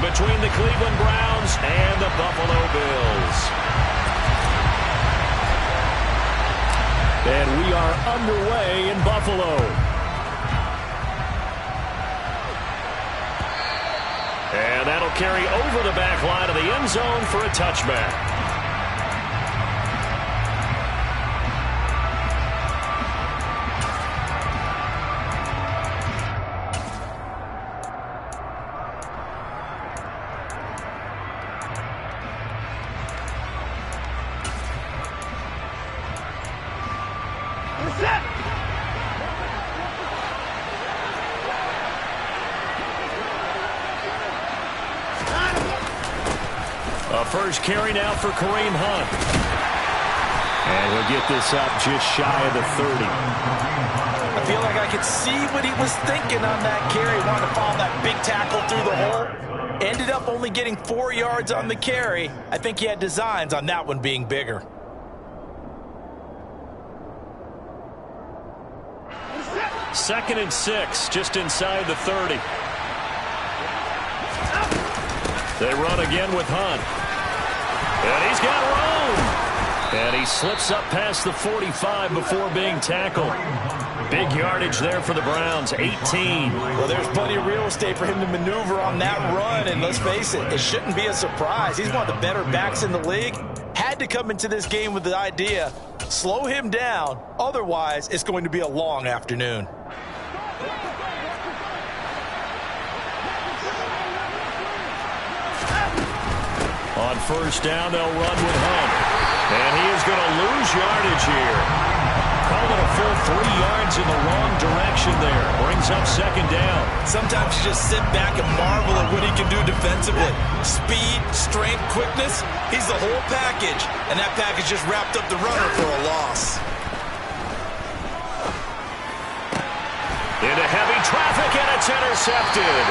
between the Cleveland Browns and the Buffalo Bills. And we are underway in Buffalo. And that'll carry over the back line of the end zone for a touchback. First carry now for Kareem Hunt. And he'll get this up just shy of the 30. I feel like I could see what he was thinking on that carry. Wanted to follow that big tackle through the hole. Ended up only getting 4 yards on the carry. I think he had designs on that one being bigger. Second and 6, just inside the 30. They run again with Hunt. And he's got room. And he slips up past the 45 before being tackled. Big yardage there for the Browns, 18. Well, there's plenty of real estate for him to maneuver on that run. And let's face it, it shouldn't be a surprise. He's one of the better backs in the league. Had to come into this game with the idea, slow him down. Otherwise, it's going to be a long afternoon. On first down, they'll run with Hunt. And he is going to lose yardage here. Called it a full 3 yards in the wrong direction there. Brings up second down. Sometimes you just sit back and marvel at what he can do defensively. Speed, strength, quickness. He's the whole package. And that package just wrapped up the runner for a loss. Into heavy traffic, and it's intercepted.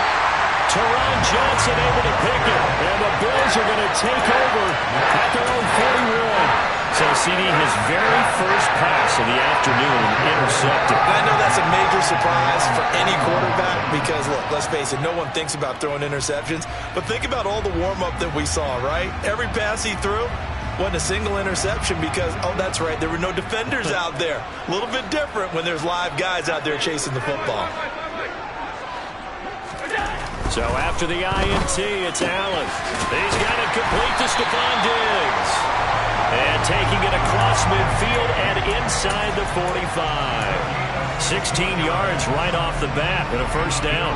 Teron Johnson able to pick it, and the Bills are going to take over at their own 41. So, CD, his very first pass of the afternoon intercepted. I know that's a major surprise for any quarterback because, look, let's face it, no one thinks about throwing interceptions. But think about all the warm-up that we saw, right? Every pass he threw wasn't a single interception because, oh, that's right, there were no defenders out there. A little bit different when there's live guys out there chasing the football. So after the INT, it's Allen. He's got it complete to Stephon Diggs. And taking it across midfield and inside the 45. 16 yards right off the bat and a first down.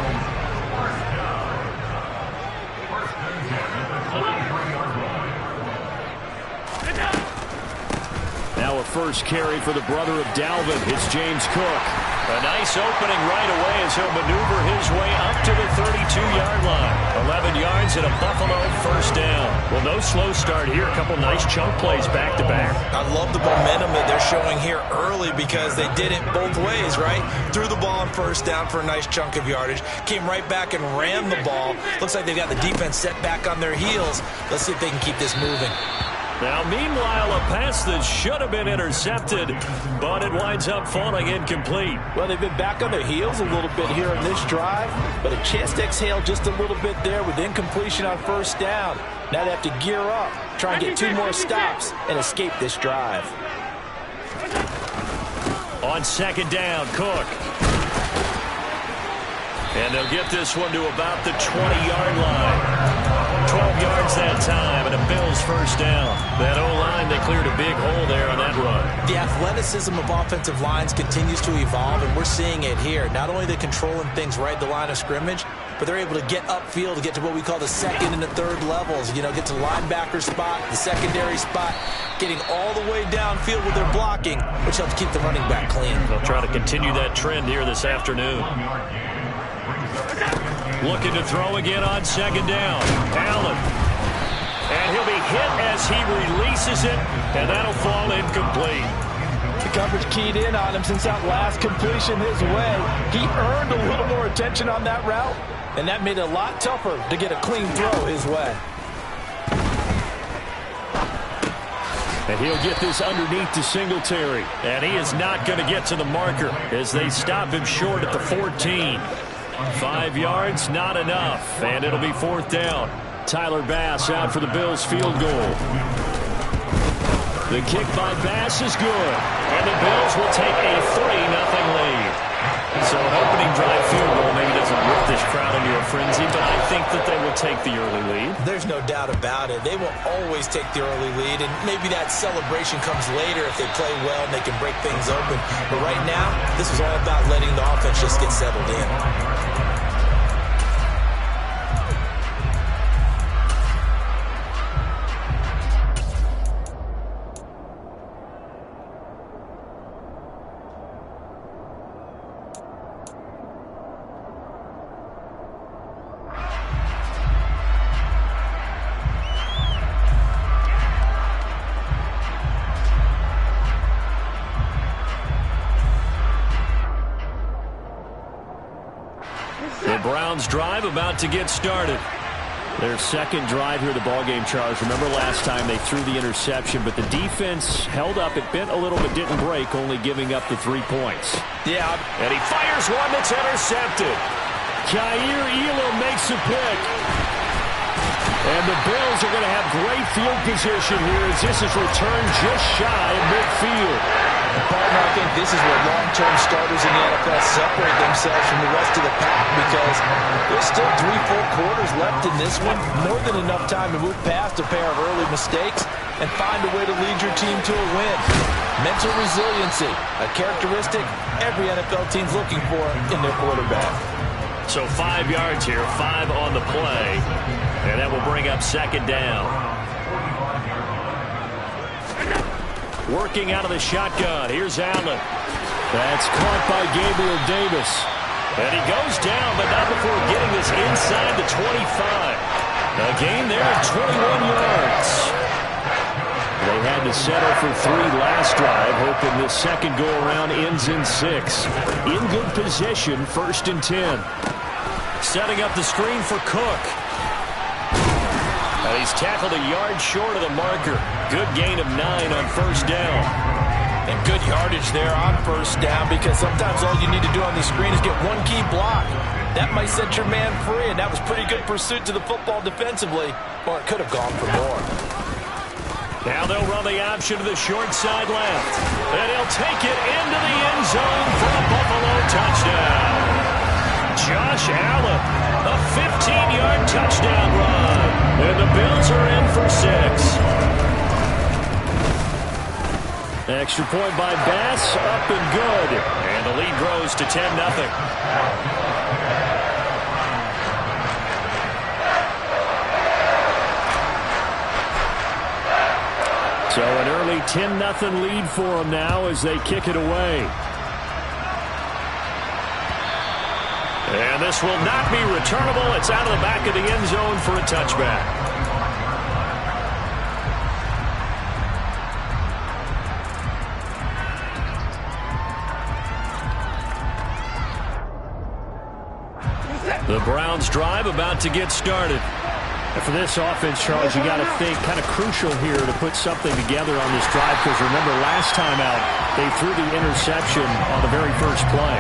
Now a first carry for the brother of Dalvin. It's James Cook. A nice opening right away as he'll maneuver his way up to the 32-yard line. 11 yards and a Buffalo first down. Well, no slow start here. A couple nice chunk plays back-to-back. I love the momentum that they're showing here early because they did it both ways, right? Threw the ball on first down for a nice chunk of yardage. Came right back and ran the ball. Looks like they've got the defense set back on their heels. Let's see if they can keep this moving. Now, meanwhile, a pass that should have been intercepted, but it winds up falling incomplete. Well, they've been back on their heels a little bit here in this drive, but a chance to exhale just a little bit there with incompletion on first down. Now they have to gear up, try and get 2 more stops, and escape this drive. On second down, Cook. And they'll get this one to about the 20-yard line. 12 yards that time, and a Bills first down. That O-line, they cleared a big hole there on that run. The athleticism of offensive lines continues to evolve, and we're seeing it here. Not only are they controlling things right at the line of scrimmage, but they're able to get upfield to get to what we call the second and the third levels. You know, get to linebacker spot, the secondary spot, getting all the way downfield with their blocking, which helps keep the running back clean. They'll try to continue that trend here this afternoon. Looking to throw again on second down. Allen. And he'll be hit as he releases it, and that'll fall incomplete. The coverage keyed in on him since that last completion his way. He earned a little more attention on that route, and that made it a lot tougher to get a clean throw his way. And he'll get this underneath to Singletary. And he is not going to get to the marker as they stop him short at the 14. 5 yards, not enough, and it'll be 4th down. Tyler Bass out for the Bills field goal. The kick by Bass is good, and the Bills will take a 3-0 lead. So an opening drive field goal maybe doesn't whip this crowd into a frenzy, but I think that they will take the early lead. There's no doubt about it. They will always take the early lead, and maybe that celebration comes later if they play well and they can break things open. But right now, this is all about letting the offense just get settled in. The Browns drive about to get started. Their second drive here of the ballgame, Charles. Remember last time they threw the interception, but the defense held up. It bent a little but didn't break, only giving up the 3 points. Yeah. And he fires one that's intercepted. Kaiir Elam makes a pick. And the Bills are going to have great field position here as this is returned just shy of midfield. Partner, I think this is where long-term starters in the NFL separate themselves from the rest of the pack because there's still 3 full quarters left in this one. More than enough time to move past a pair of early mistakes and find a way to lead your team to a win. Mental resiliency, a characteristic every NFL team's looking for in their quarterback. So 5 yards here, 5 on the play, and that will bring up 2nd down. Working out of the shotgun. Here's Allen. That's caught by Gabriel Davis. And he goes down, but not before getting this inside the 25. A gain there of 21 yards. They had to settle for 3 last drive, hoping this second go-around ends in 6. In good position, 1st and 10. Setting up the screen for Cook. And he's tackled a yard short of the marker. Good gain of 9 on 1st down. And good yardage there on 1st down because sometimes all you need to do on the screen is get one key block. That might set your man free, and that was pretty good pursuit to the football defensively, or it could have gone for more. Now they'll run the option to the short side left. And he'll take it into the end zone for a Buffalo touchdown. Josh Allen, a 15-yard touchdown run. And the Bills are in for 6. Extra point by Bass, up and good. And the lead grows to 10-0. So an early 10-0 lead for them now as they kick it away. And this will not be returnable. It's out of the back of the end zone for a touchback. The Browns drive about to get started. And for this offense, Charles, you got to think kind of crucial here to put something together on this drive because remember last time out they threw the interception on the very first play.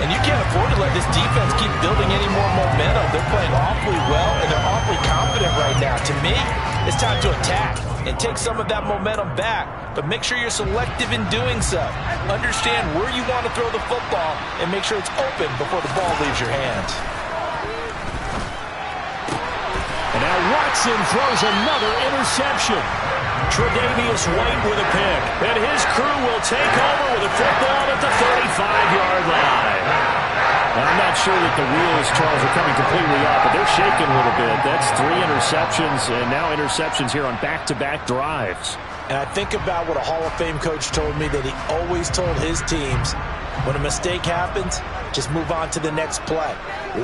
And you can't afford to let this defense keep building any more momentum. They're playing awfully well, and they're awfully confident right now. To me, it's time to attack and take some of that momentum back. But make sure you're selective in doing so. Understand where you want to throw the football and make sure it's open before the ball leaves your hands. And now Watson throws another interception. Tre'Davious White with a pick. And his crew will take over with a football at the 35-yard line. I'm not sure that the wheels, Charles, are coming completely off, but they're shaking a little bit. That's 3 interceptions, and now interceptions here on back-to-back drives. And I think about what a Hall of Fame coach told me that he always told his teams, when a mistake happens, just move on to the next play.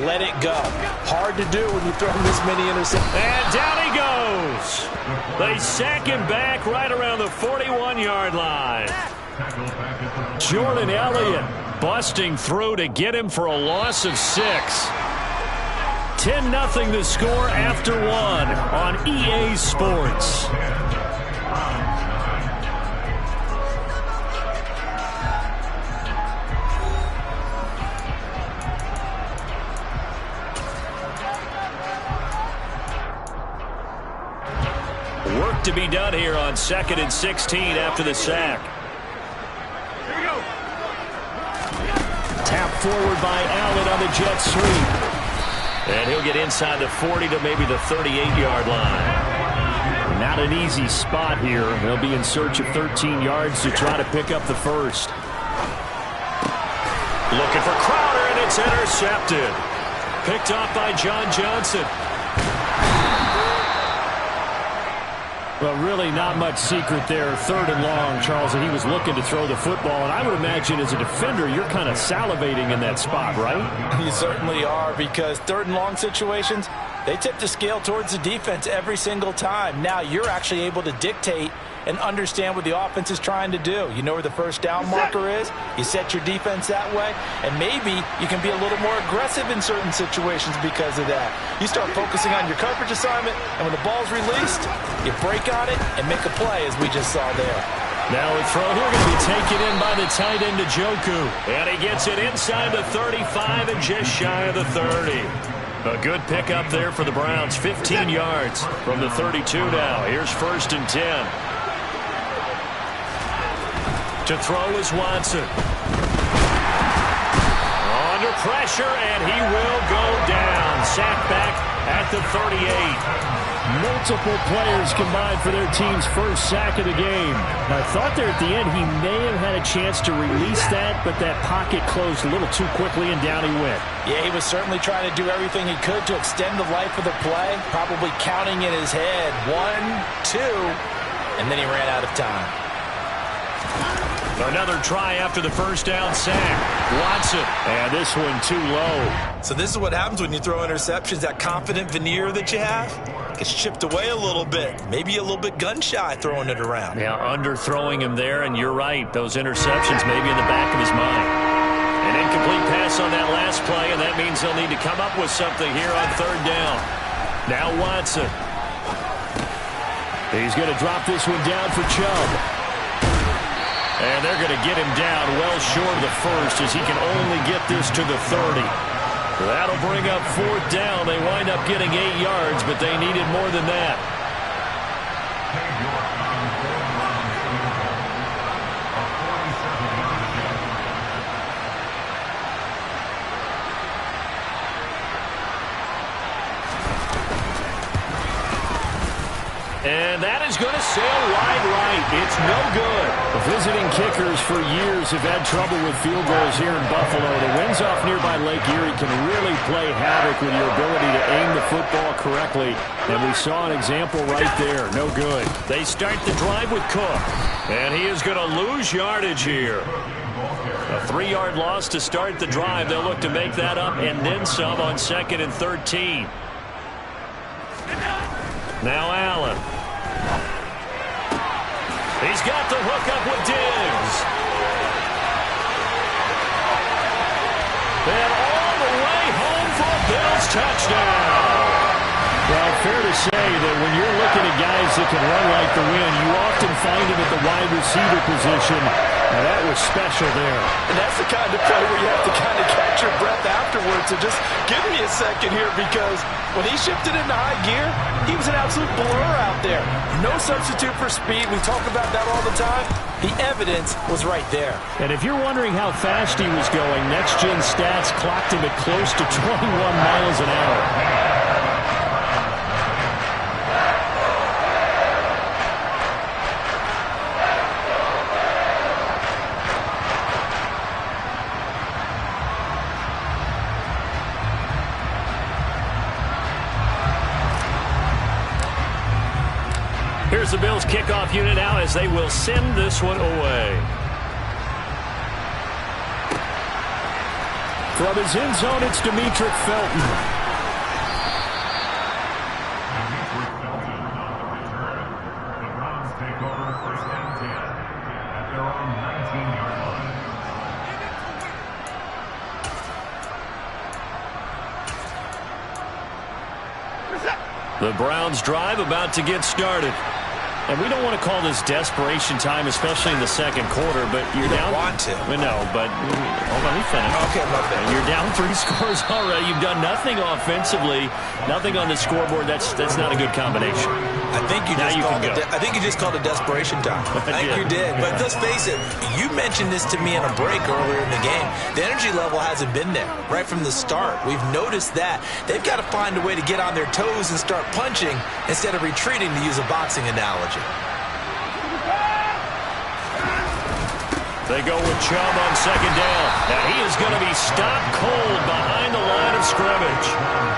Let it go. Hard to do when you throw this many interceptions. And down he goes. They sack him back right around the 41-yard line. Jordan Elliott busting through to get him for a loss of 6. 10-0 the score after 1 on EA Sports. Work to be done here on 2nd and 16 after the sack. Here we go. Tap forward by Allen on the jet sweep. And he'll get inside the 40 to maybe the 38-yard line. Not an easy spot here. They'll be in search of 13 yards to try to pick up the first. Looking for Crowder, and it's intercepted. Picked off by John Johnson. Well, really not much secret there. 3rd and long, Charles, and he was looking to throw the football. And I would imagine as a defender, you're kind of salivating in that spot, right? You certainly are, because 3rd and long situations, they tip the scale towards the defense every single time. Now you're actually able to dictate and understand what the offense is trying to do. You know where the first down marker is. You set your defense that way, and maybe you can be a little more aggressive in certain situations because of that. You start focusing on your coverage assignment, and when the ball's released, you break on it and make a play, as we just saw there. Now a throw here going to be taken in by the tight end, Njoku. And he gets it inside the 35 and just shy of the 30. A good pickup there for the Browns. 15 yards from the 32 now. Here's 1st and 10. To throw is Watson. Under pressure, and he will go down. Sacked back at the 38. Multiple players combined for their team's first sack of the game. I thought there at the end he may have had a chance to release that, but that pocket closed a little too quickly, and down he went. Yeah, he was certainly trying to do everything he could to extend the life of the play, probably counting in his head 1, 2, and then he ran out of time. Another try after the first down sack. Watson, and this one too low. So this is what happens when you throw interceptions. That confident veneer that you have gets chipped away a little bit. Maybe a little bit gun-shy throwing it around. Yeah, underthrowing him there, and you're right. Those interceptions may be in the back of his mind. An incomplete pass on that last play, and that means they'll need to come up with something here on 3rd down. Now Watson. He's going to drop this one down for Chubb. And they're going to get him down well short of the first, as he can only get this to the 30. That'll bring up 4th down. They wind up getting 8 yards, but they needed more than that. And that is going to sail wide right. It's no good. The visiting kickers for years have had trouble with field goals here in Buffalo. The winds off nearby Lake Erie can really play havoc with your ability to aim the football correctly. And we saw an example right there. No good. They start the drive with Cook. And he is going to lose yardage here. A 3-yard loss to start the drive. They'll look to make that up and then some on 2nd and 13. Now Allen. He's got the hookup with Diggs. And all the way home for a Bills touchdown. Well, fair to say that when you're looking at guys that can run like the wind, you often find them at the wide receiver position. Now, that was special there. And that's the kind of play where you have to kind of catch your breath afterwards. So just give me a second here, because when he shifted into high gear, he was an absolute blur out there. No substitute for speed. We talk about that all the time. The evidence was right there. And if you're wondering how fast he was going, Next Gen Stats clocked him at close to 21 miles an hour. Here's the Bills kickoff unit now as they will send this one away. From his end zone, it's Demetric Felton. The Browns drive about to get started. And we don't want to call this desperation time, especially in the second quarter, but you're You down. don't want to. No, but hold on, let me finish. Okay, my bad. You're down 3 scores already. You've done nothing offensively, nothing on the scoreboard. That's not a good combination. I think you just called it desperation time. I think you did. But let's face it, you mentioned this to me in a break earlier in the game. The energy level hasn't been there right from the start. We've noticed that. They've got to find a way to get on their toes and start punching instead of retreating, to use a boxing analogy. They go with Chubb on second down. Now he is going to be stopped cold behind the line of scrimmage.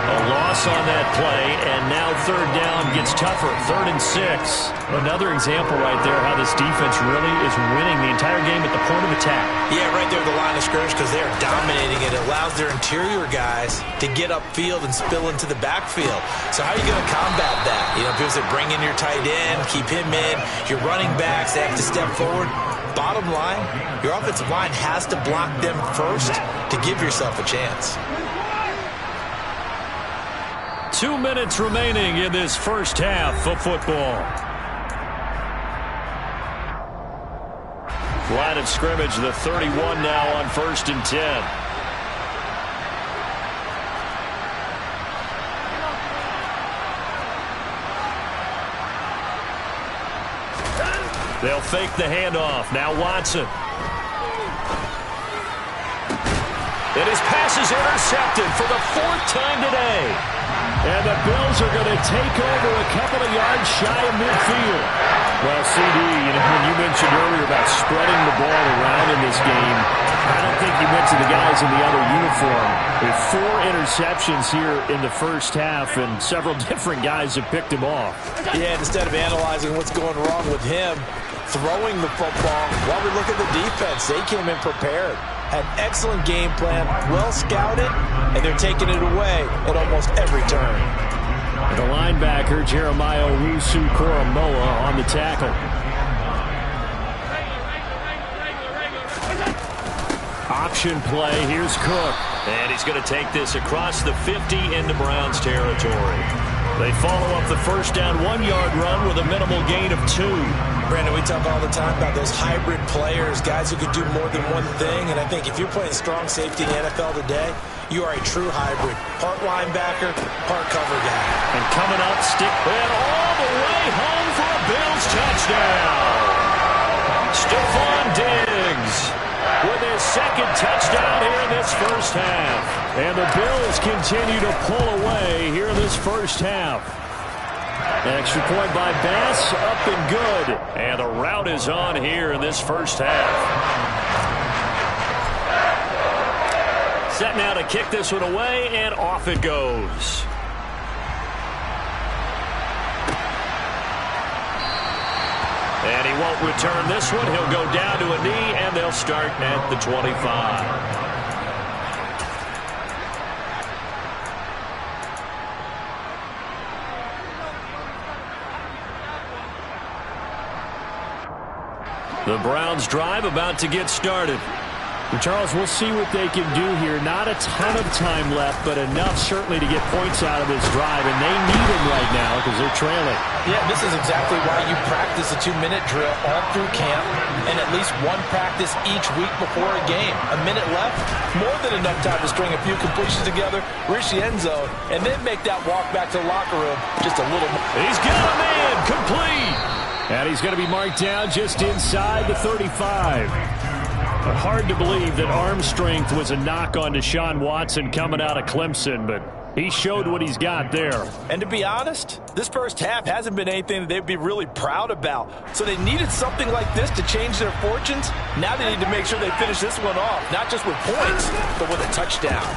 A loss on that play, and now third down gets tougher. 3rd and 6. Another example right there how this defense really is winning the entire game at the point of attack. Yeah, right there at the line of scrimmage, because they are dominating it. It allows their interior guys to get upfield and spill into the backfield. So how are you going to combat that? You know, people say bring in your tight end, keep him in. Your running backs, they have to step forward. Bottom line, your offensive line has to block them first to give yourself a chance. 2 minutes remaining in this first half of football. Line of scrimmage, the 31 now on 1st and 10. They'll fake the handoff. Now Watson. And his pass is intercepted for the 4th time today. And the Bills are going to take over a couple of yards shy of midfield. Well, CD, when you mentioned earlier about spreading the ball around in this game, I don't think you mentioned the guys in the other uniform. With 4 interceptions here in the first half, and several different guys have picked him off. Yeah, instead of analyzing what's going wrong with him, throwing the football, while we look at the defense, they came in prepared. Had excellent game plan, well scouted, and they're taking it away at almost every turn. The linebacker, Jeremiah Owusu-Koramoah, on the tackle. Option play. Here's Cook. And he's going to take this across the 50 into Browns territory. They follow up the first down 1-yard run with a minimal gain of 2. Brandon, we talk all the time about those hybrid players, guys who could do more than one thing. And I think if you're playing strong safety in the NFL today, you are a true hybrid. Part linebacker, part cover guy. And coming up, stick and all the way home for a Bills touchdown. Stephon Diggs with his 2nd touchdown here in this first half. And the Bills continue to pull away here in this first half. Extra point by Bass, up and good. And the route is on here in this first half. Set now to kick this one away, and off it goes. And he won't return this one. He'll go down to a knee, and they'll start at the 25. The Browns drive about to get started. And Charles, we'll see what they can do here. Not a ton of time left, but enough certainly to get points out of this drive, and they need them right now because they're trailing. Yeah, this is exactly why you practice a 2-minute drill all through camp and at least one practice each week before a game. A minute left, more than enough time to string a few completions together, reach the end zone, and then make that walk back to the locker room just a little more. He's got a man, complete. And he's going to be marked down just inside the 35. But hard to believe that arm strength was a knock on Deshaun Watson coming out of Clemson, but he showed what he's got there. And to be honest, this first half hasn't been anything that they'd be really proud about. So they needed something like this to change their fortunes. Now they need to make sure they finish this one off, not just with points, but with a touchdown.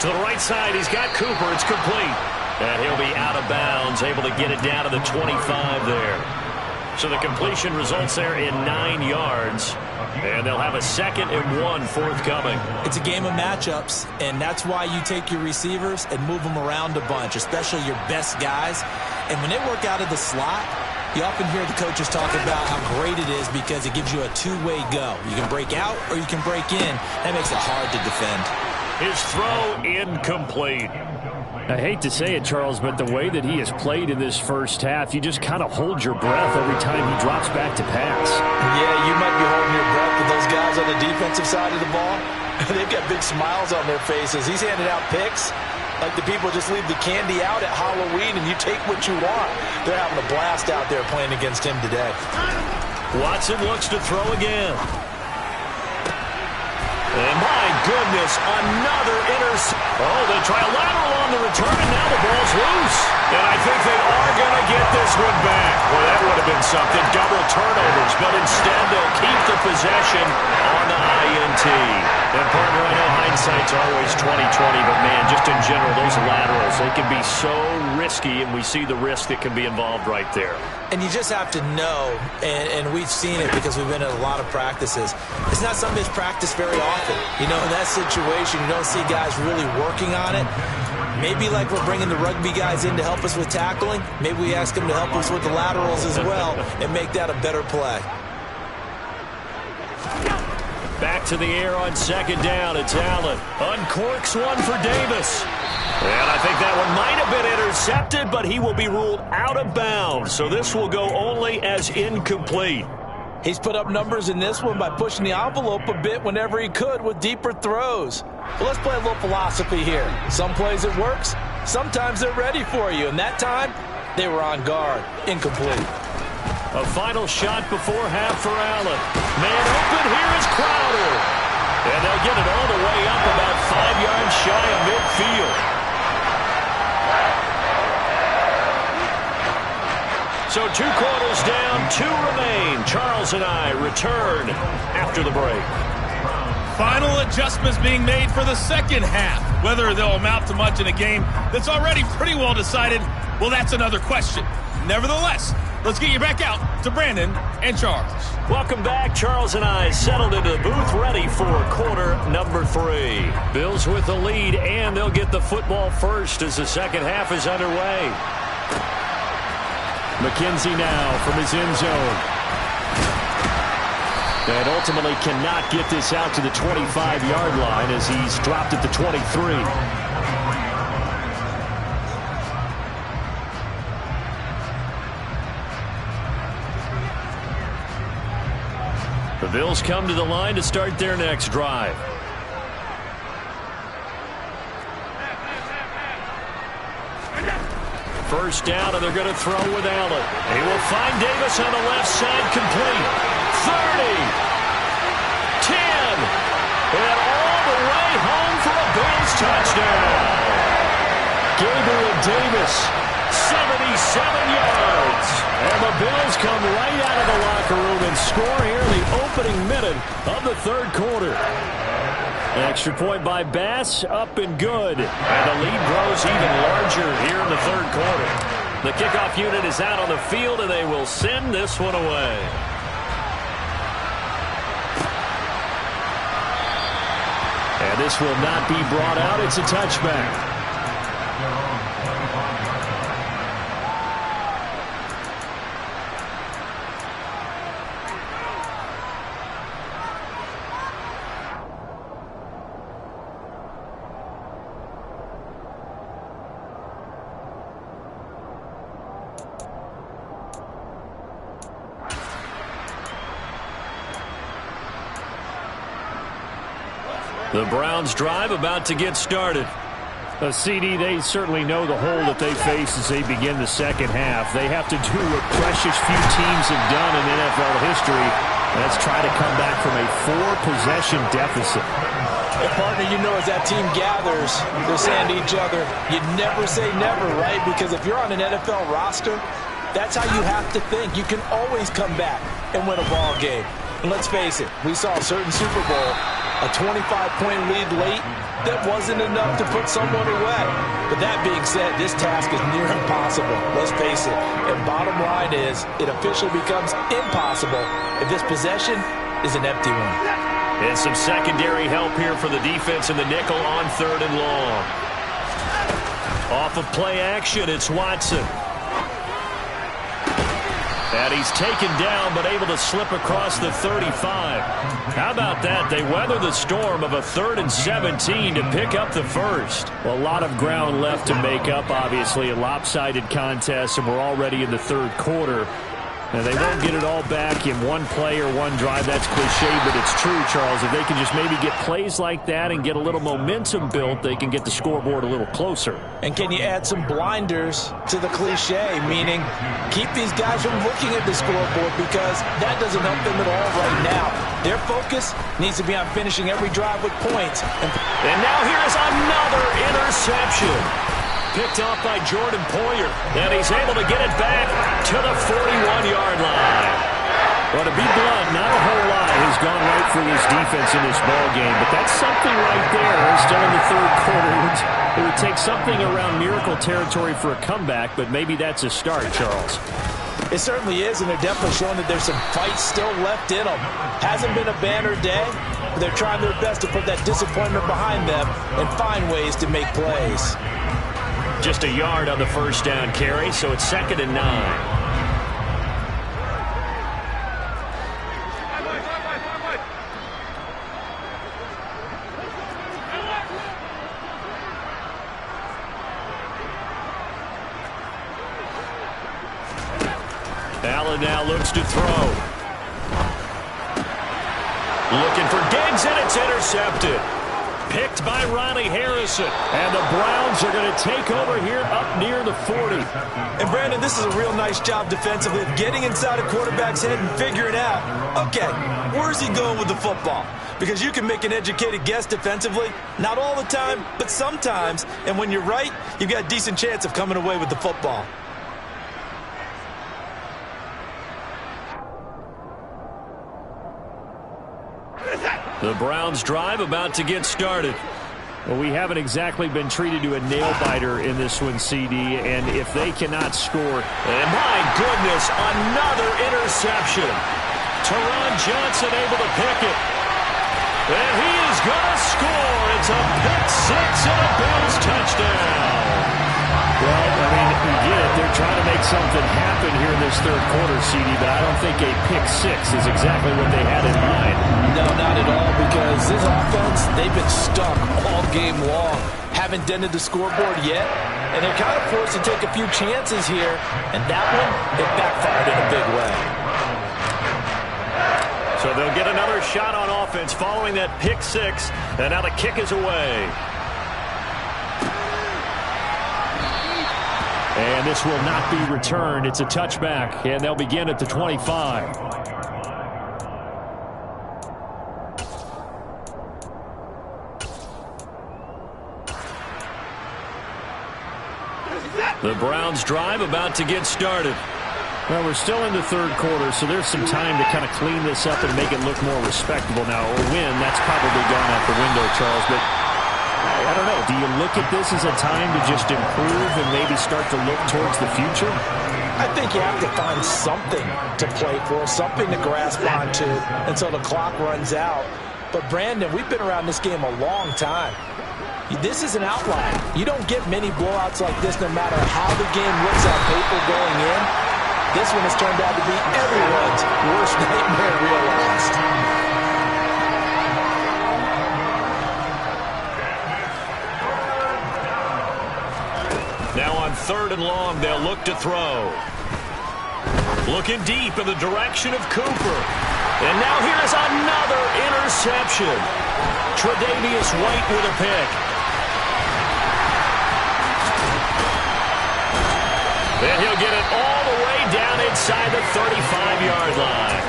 To the right side, he's got Cooper. It's complete. And he'll be out of bounds, able to get it down to the 25 there. So the completion results there in 9 yards. And they'll have a 2nd and 1 forthcoming. It's a game of matchups, and that's why you take your receivers and move them around a bunch, especially your best guys. And when they work out of the slot, you often hear the coaches talk about how great it is because it gives you a two-way go. You can break out or you can break in. That makes it hard to defend. His throw incomplete. I hate to say it, Charles, but the way that he has played in this first half, you just kind of hold your breath every time he drops back to pass. Yeah, you might be holding your breath, but those guys on the defensive side of the ball, they've got big smiles on their faces. He's handing out picks like the people just leave the candy out at Halloween and you take what you want. They're having a blast out there playing against him today. Watson looks to throw again. And my goodness, another interception. Oh, they try a lateral on the return, and now the ball's loose. And I think they are going to get this one back. Well, that would have been something. Double turnovers, but instead they'll keep the possession on the INT. And, partner, I know hindsight's always 20/20, but, man, just in general, those laterals, they can be so risky, and we see the risk that can be involved right there. And you just have to know, and we've seen it because we've been in a lot of practices, it's not something that's practiced very often. You know, in that situation, you don't see guys really working on it. Maybe like we're bringing the rugby guys in to help us with tackling, maybe we ask them to help us with the laterals as well and make that a better play. Back to the air on second down. It's Allen. Uncorks one for Davis. And I think that one might have been intercepted, but he will be ruled out of bounds. So this will go only as incomplete. He's put up numbers in this one by pushing the envelope a bit whenever he could with deeper throws. But let's play a little philosophy here. Some plays it works. Sometimes they're ready for you. And that time, they were on guard. Incomplete. A final shot before half for Allen. Man open, here is Crowder. And they'll get it all the way up about 5 yards shy of midfield. So 2 quarters down, 2 remain. Charles and I return after the break. Final adjustments being made for the second half. Whether they'll amount to much in a game that's already pretty well decided, well, that's another question. Nevertheless, let's get you back out to Brandon and Charles. Welcome back. Charles and I settled into the booth, ready for quarter number 3. Bills with the lead, and they'll get the football first as the second half is underway. McKenzie now from his end zone. And ultimately cannot get this out to the 25-yard line as he's dropped at the 23. The Bills come to the line to start their next drive. First down, and they're going to throw with Allen. He will find Davis on the left side, complete. 30, 10, and all the way home for a Bills touchdown. Gabriel Davis, 77 yards. And the Bills come right out of the locker room and score here in the opening minute of the third quarter. Extra point by Bass, up and good. And the lead grows even larger here in the third quarter. The kickoff unit is out on the field, and they will send this one away. And this will not be brought out. It's a touchback. The Browns drive about to get started. CD, they certainly know the hole that they face as they begin the second half. They have to do what precious few teams have done in NFL history. That's try to come back from a 4-possession deficit. Hey, partner, you know as that team gathers, they're saying to each other, you never say never, right? Because if you're on an NFL roster, that's how you have to think. You can always come back and win a ball game. And let's face it, we saw a certain Super Bowl, a 25-point lead late, that wasn't enough to put someone away. But that being said, this task is near impossible. Let's face it. And bottom line is, it officially becomes impossible if this possession is an empty one. And some secondary help here for the defense in the nickel on 3rd and long. Off of play action, it's Watson. And he's taken down, but able to slip across the 35. How about that? They weather the storm of a 3rd and 17 to pick up the first. Well, a lot of ground left to make up, obviously. A lopsided contest, and we're already in the 3rd quarter. And they won't get it all back in one play or one drive. That's cliche, but it's true, Charles. If they can just maybe get plays like that and get a little momentum built, they can get the scoreboard a little closer. And can you add some blinders to the cliche, meaning keep these guys from looking at the scoreboard, because that doesn't help them at all right now. Their focus needs to be on finishing every drive with points. And now here's another interception. Picked off by Jordan Poyer, and he's able to get it back to the 41-yard line. Well, to be blunt, not a whole lot has gone right for this defense in this ball game, but that's something right there. Still in the 3rd quarter. It would take something around miracle territory for a comeback, but maybe that's a start, Charles. It certainly is, and they're definitely showing that there's some fight still left in them. Hasn't been a banner day, but they're trying their best to put that disappointment behind them and find ways to make plays. Just a yard on the first down carry, so it's 2nd and 9. Allen now looks to throw. Looking for Diggs, and it's intercepted. Picked by Ronnie Harrison. And the Browns are going to take over here up near the 40. And, Brandon, this is a real nice job defensively of getting inside a quarterback's head and figuring out, okay, where's he going with the football? Because you can make an educated guess defensively, not all the time, but sometimes. And when you're right, you've got a decent chance of coming away with the football. The Browns drive about to get started. Well, we haven't exactly been treated to a nail-biter in this one, CD, and if they cannot score... And my goodness, another interception. Teron Johnson able to pick it. And he is going to score. It's a pick six and a Bills touchdown. Well, I mean, you get it. They're trying to make something happen here in this 3rd quarter, CD, but I don't think a pick six is exactly what they had in mind. No, not at all, because this offense, they've been stuck all game long. Haven't dented the scoreboard yet, and they're kind of forced to take a few chances here, and that one, it backfired in a big way. So they'll get another shot on offense following that pick six, and now the kick is away. And this will not be returned. It's a touchback, and they'll begin at the 25. The Browns drive about to get started. Well, we're still in the 3rd quarter, so there's some time to kind of clean this up and make it look more respectable now. Or win, that's probably gone out the window, Charles, but I don't know. Do you look at this as a time to just improve and maybe start to look towards the future? I think you have to find something to play for, something to grasp onto until the clock runs out. But, Brandon, we've been around this game a long time. This is an outlier. You don't get many blowouts like this no matter how the game looks on paper going in. This one has turned out to be everyone's worst nightmare realized. Now on 3rd and long, they'll look to throw. Looking deep in the direction of Cooper. And now here's another interception. Tre'Davious White with a pick. And he'll get it all the way down inside the 35-yard line.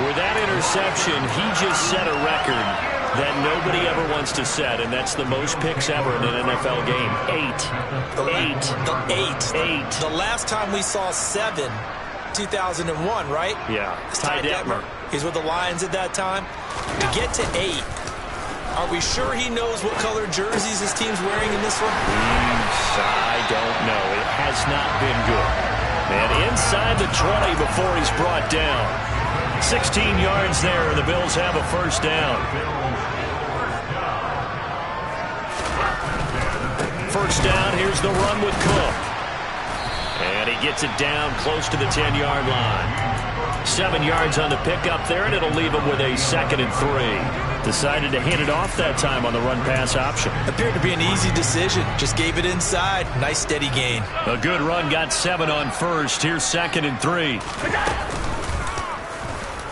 With that interception, he just set a record that nobody ever wants to set, and that's the most picks ever in an NFL game. 8. The last time we saw 7, 2001, right? Yeah. Ty Detmer. He's with the Lions at that time. To get to 8, are we sure he knows what color jerseys his team's wearing in this one? I don't know. It has not been good. And inside the 20 before he's brought down. 16 yards there, and the Bills have a first down. First down, here's the run with Cook. And he gets it down close to the 10-yard line. 7 yards on the pickup there, and it'll leave him with a 2nd and 3. Decided to hand it off that time on the run-pass option. Appeared to be an easy decision. Just gave it inside. Nice steady gain. A good run, got 7 on first. Here's 2nd and 3.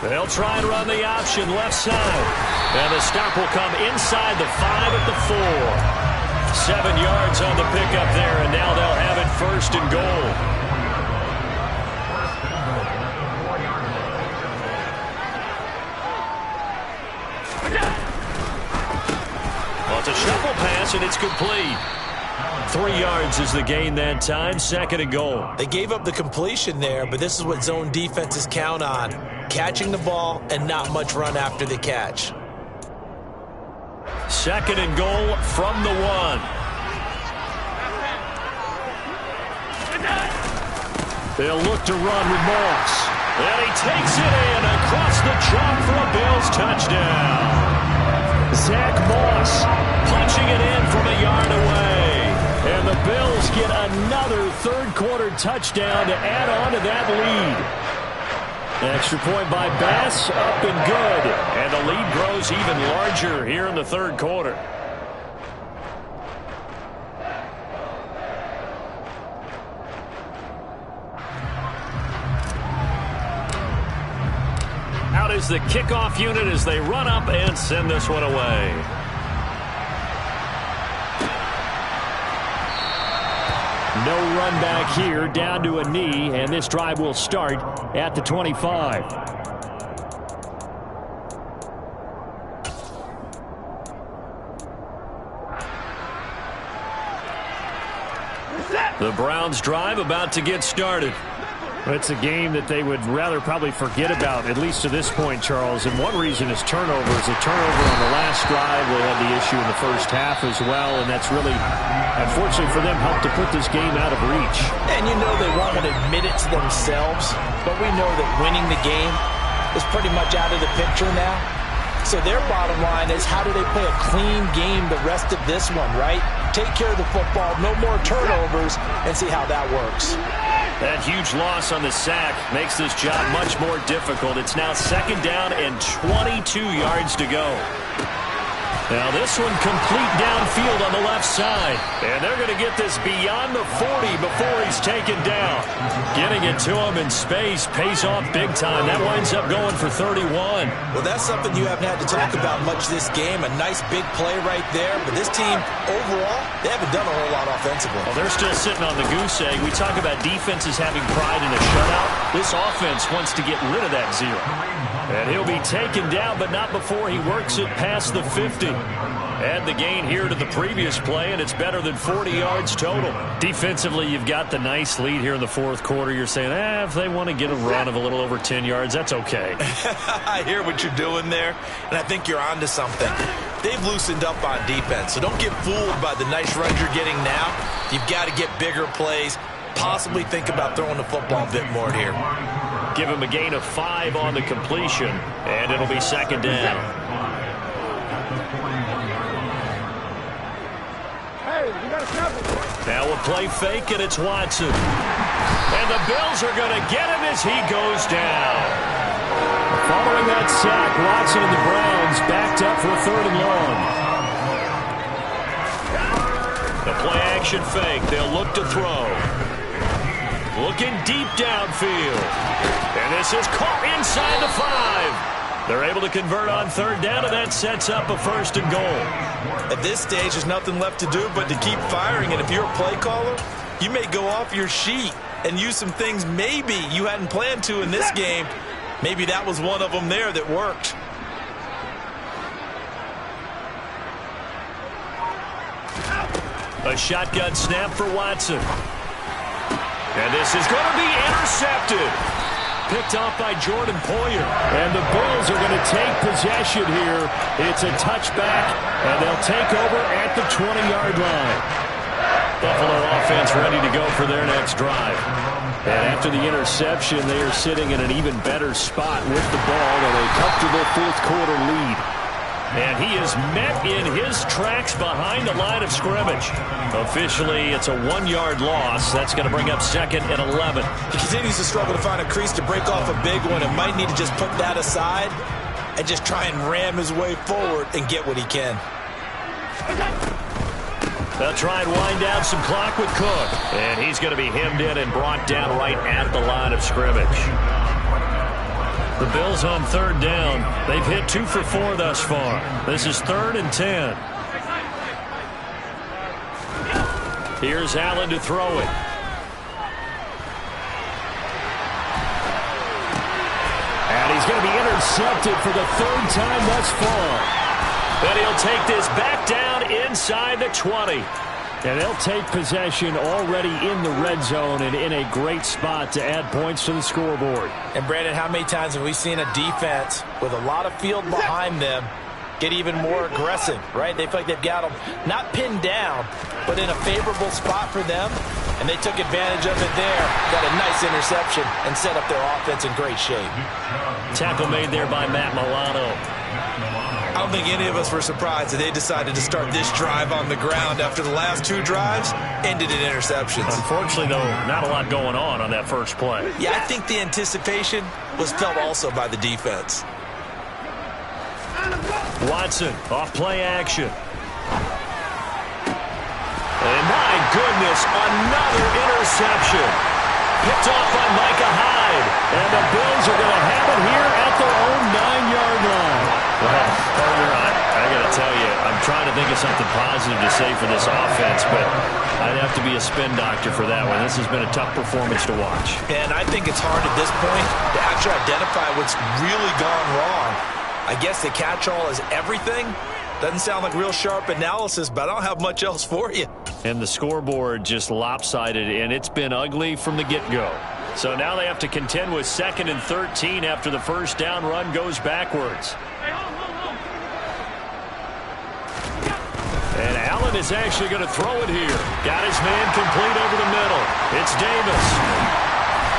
They'll try and run the option left side. And the stop will come inside the 5 at the 4. 7 yards on the pickup there, and now they'll have it 1st and goal. Well, it's a shuffle pass, and it's complete. 3 yards is the gain that time, 2nd and goal. They gave up the completion there, but this is what zone defenses count on. Catching the ball and not much run after the catch. 2nd and goal from the 1. They'll look to run with Moss. And he takes it in across the chalk for a Bills touchdown. Zach Moss punching it in from a yard away. And the Bills get another third-quarter touchdown to add on to that lead. Extra point by Bass, up and good. And the lead grows even larger here in the third quarter. Out is the kickoff unit as they run up and send this one away. No run back here, down to a knee, and this drive will start at the 25. The Browns drive about to get started. It's a game that they would rather probably forget about, at least to this point, Charles. And one reason is turnovers. A turnover on the last drive. They had the issue in the first half as well, and that's really, unfortunately for them, helped to put this game out of reach. And you know they won't want to admit it to themselves, but we know that winning the game is pretty much out of the picture now. So their bottom line is, how do they play a clean game the rest of this one, right? Take care of the football, no more turnovers, and see how that works. That huge loss on the sack makes this job much more difficult. It's now 2nd down and 22 yards to go. Now this one complete downfield on the left side. And they're going to get this beyond the 40 before he's taken down. Getting it to him in space pays off big time. That winds up going for 31. Well, that's something you haven't had to talk about much this game. A nice big play right there. But this team, overall, they haven't done a whole lot offensively. Well, they're still sitting on the goose egg. We talk about defenses having pride in a shutout. This offense wants to get rid of that 0. And he'll be taken down, but not before he works it past the 50. Add the gain here to the previous play, and it's better than 40 yards total. Defensively, you've got the nice lead here in the fourth quarter. You're saying, if they want to get a run of a little over 10 yards, that's okay. I hear what you're doing there, and I think you're onto something. They've loosened up on defense, so don't get fooled by the nice runs you're getting now. You've got to get bigger plays, possibly think about throwing the football a bit more here. Give him a gain of 5 on the completion, and it'll be 2nd down. Now a play fake, and it's Watson. And the Bills are going to get him as he goes down. Following that sack, Watson and the Browns backed up for a 3rd and long. The play action fake. They'll look to throw. Looking deep downfield. And this is caught inside the 5. They're able to convert on 3rd down, and that sets up a 1st and goal. At this stage, there's nothing left to do but to keep firing. And if you're a play caller, you may go off your sheet and use some things maybe you hadn't planned to in this game. Maybe that was one of them there that worked. A shotgun snap for Watson. And this is going to be intercepted. Picked off by Jordan Poyer. And the Bills are going to take possession here. It's a touchback, and they'll take over at the 20-yard line. Buffalo offense ready to go for their next drive. And after the interception, they are sitting in an even better spot with the ball and a comfortable fourth-quarter lead. And he is met in his tracks behind the line of scrimmage. Officially, it's a 1-yard loss. That's going to bring up 2nd and 11. He continues to struggle to find a crease to break off a big one and might need to just put that aside and just try and ram his way forward and get what he can. They'll try and wind down some clock with Cook. And he's going to be hemmed in and brought down right at the line of scrimmage. The Bills on 3rd down. They've hit 2 for 4 thus far. This is 3rd and 10. Here's Allen to throw it. And he's going to be intercepted for the 3rd time thus far. And he'll take this back down inside the 20. And they'll take possession already in the red zone and in a great spot to add points to the scoreboard. And, Brandon, how many times have we seen a defense with a lot of field behind them get even more aggressive, right? They feel like they've got them not pinned down, but in a favorable spot for them, and they took advantage of it there. Got a nice interception and set up their offense in great shape. Tackle made there by Matt Milano. I don't think any of us were surprised that they decided to start this drive on the ground after the last 2 drives ended in interceptions. Unfortunately, though, not a lot going on that first play. Yeah, I think the anticipation was felt also by the defense. Watson, off play action. And my goodness, another interception. Picked off by Micah Hyde. And the Bills are going to have it here at their own 9-yard line. Well, partner, I got to tell you, I'm trying to think of something positive to say for this offense, but I'd have to be a spin doctor for that one. This has been a tough performance to watch. And I think it's hard at this point to actually identify what's really gone wrong. I guess the catch-all is everything. Doesn't sound like real sharp analysis, but I don't have much else for you. And the scoreboard just lopsided, and it's been ugly from the get-go. So now they have to contend with 2nd and 13 after the first down run goes backwards. And Allen is actually going to throw it here. Got his man complete over the middle. It's Davis.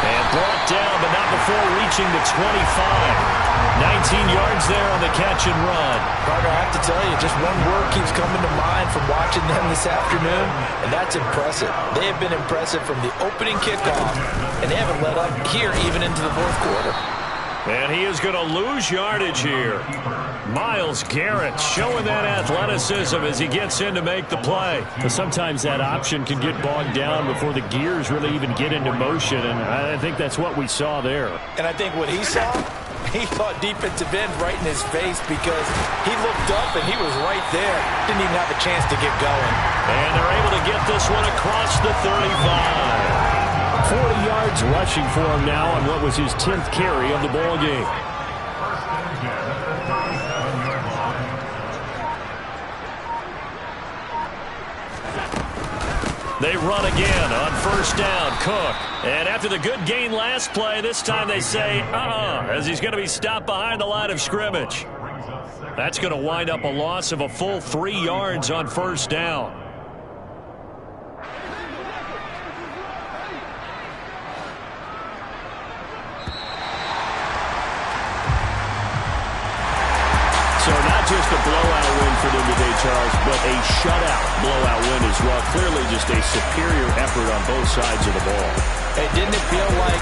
And brought down, but not before reaching the 25. 19 yards there on the catch and run. Carter, I have to tell you, just one word keeps coming to mind from watching them this afternoon, and that's impressive. They have been impressive from the opening kickoff, and they haven't let up here even into the 4th quarter. And he is going to lose yardage here. Myles Garrett showing that athleticism as he gets in to make the play. But sometimes that option can get bogged down before the gears really even get into motion, and I think that's what we saw there. And I think what he saw, he thought defensive end right in his face because he looked up and he was right there. Didn't even have a chance to get going. And they're able to get this one across the 35. 40 yards rushing for him now on what was his 10th carry of the ball game. They run again on first down. Cook. And after the good gain last play, this time they say, as he's going to be stopped behind the line of scrimmage. That's going to wind up a loss of a full 3 yards on first down. So not just a blowout win for them today, Charles, but a shutout blowout win as well. Clearly just a superior effort on both sides of the ball. Hey, didn't it feel like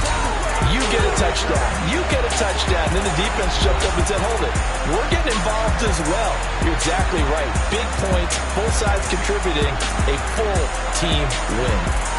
you get a touchdown, you get a touchdown, and then the defense jumped up and said, hold it, we're getting involved as well. You're exactly right. Big points, both sides contributing, a full team win.